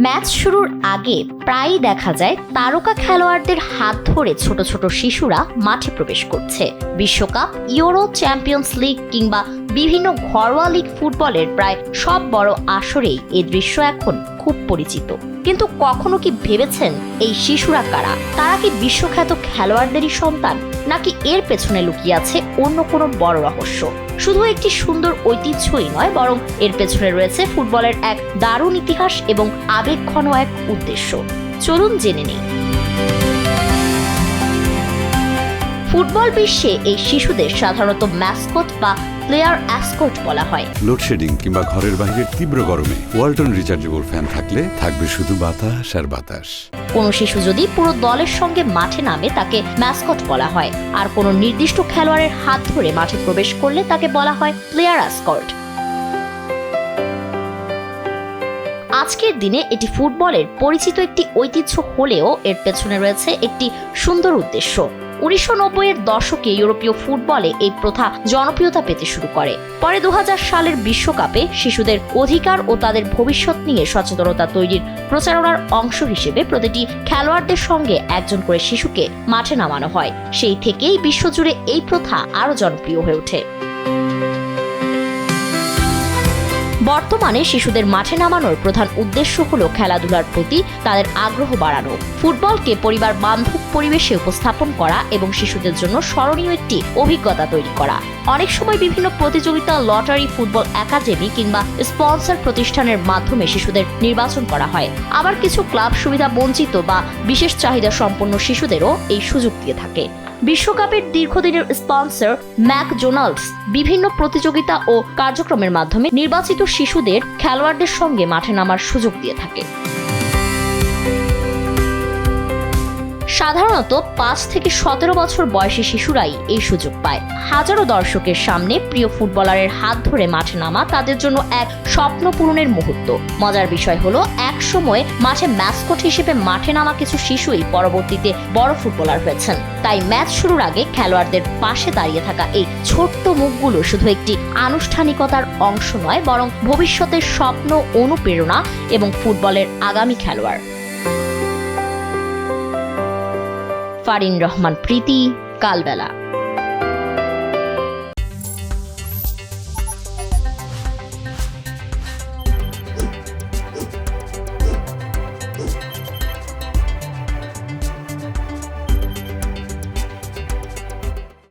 Match শুরুর আগে প্রায়ই দেখা যায় তারকা খেলোয়াড়দের হাত ধরে ছোট ছোট শিশুরা মাঠে প্রবেশ করছে। বিশ্বকাপ, ইউরো, চ্যাম্পিয়ন্স লিগ কিংবা বিভিন্ন ঘরোয়া লিগ ফুটবলের প্রায় সব বড় আসরেই এই দৃশ্য এখন খুব পরিচিত। কিন্তু কখনো কি ভেবেছেন এই শিশুরা কারা? তারা কি বিশ্বখ্যাত খেলোয়াড়দেরই সন্তান, নাকি এর পেছনে লুকিয়ে আছে অন্য কোনো বড় রহস্য? শুধু একটি সুন্দর ঐতিহ্যই নয়, বরং এর পেছনে রয়েছে ফুটবলের এক দারুণ ইতিহাস এবং আবেগঘন এক উদ্দেশ্য। চলুন জেনে নেই। ফুটবল বিশ্বে এই শিশুদের সাধারণত ম্যাসকট বা প্লেয়ার অ্যাসকট বলা হয়। লোডশেডিং কিংবা ঘরের বাইরের তীব্র গরমে ওয়ালটন রিচার্জেবল ফ্যান থাকলে থাকবে শুধু বাতাস আর বাতাস। কোনো শিশু যদি পুরো দলের সঙ্গে মাঠে নামে তাকে ম্যাসকট বলা হয়, আর কোনো নির্দিষ্ট খেলোয়াড়ের হাত ধরে মাঠে প্রবেশ করলে তাকে বলা হয় প্লেয়ার অ্যাসকট। আজকের দিনে এটি ফুটবলের পরিচিত একটি ঐতিহ্য হলেও এর পেছনে রয়েছে একটি সুন্দর উদ্দেশ্য। 1990-এর দশকে ইউরোপীয় ফুটবলে এই প্রথা জনপ্রিয়তা পেতে শুরু করে। পরে 2000 সালের বিশ্বকাপে শিশুদের অধিকার ও তাদের ভবিষ্যৎ নিয়ে সচেতনতা তৈরির প্রচারণার অংশ হিসেবে প্রতিটি খেলোয়াড়দের সঙ্গে একজন করে শিশুকে মাঠে নামানো হয়। সেই থেকেই বিশ্বজুড়ে এই প্রথা আরও জনপ্রিয় হয়ে ওঠে। বর্তমানে শিশুদের মাঠে নামানোর প্রধান উদ্দেশ্য হলো খেলাধুলার প্রতি তাদের আগ্রহ বাড়ানো, ফুটবলকে পরিবার বান্ধব পরিবেশে উপস্থাপন করা এবং শিশুদের জন্য স্মরণীয় একটি অভিজ্ঞতা তৈরি করা। অনেক সময় বিভিন্ন প্রতিযোগিতা, লটারি, ফুটবল একাডেমি কিংবা স্পন্সর প্রতিষ্ঠানের মাধ্যমে শিশুদের নির্বাচন করা হয়। আবার কিছু ক্লাব সুবিধা বঞ্চিত বা বিশেষ চাহিদা সম্পন্ন শিশুদেরও এই সুযোগ দিয়ে থাকে। বিশ্বকাপের দীর্ঘদিনের স্পন্সর ম্যাকডোনাল্ডস বিভিন্ন প্রতিযোগিতা ও কার্যক্রমের মাধ্যমে নির্বাচিত শিশুদের খেলোয়াড়দের সঙ্গে মাঠে নামার সুযোগ দিয়ে থাকে। সাধারণত 5 থেকে 17 বছর বয়সী শিশুরাই এই সুযোগ পায়। হাজারো দর্শকের সামনে প্রিয় ফুটবলারের হাত ধরে মাঠে নামা তাদের জন্য এক স্বপ্ন পূরণের মুহূর্ত। মজার বিষয় হলো, এক সময় মাঠে ম্যাসকট হিসেবে মাঠে নামা কিছু শিশুই পরবর্তীতে বড় ফুটবলার হয়েছেন। তাই ম্যাচ শুরুর আগে খেলোয়াড়দের পাশে দাঁড়িয়ে থাকা এই ছোট্ট মুখগুলো শুধু একটি আনুষ্ঠানিকতার অংশ নয়, বরং ভবিষ্যতের স্বপ্ন, অনুপ্রেরণা এবং ফুটবলের আগামী খেলোয়াড়। ফারিন রহমান প্রীতি, কালবেলা।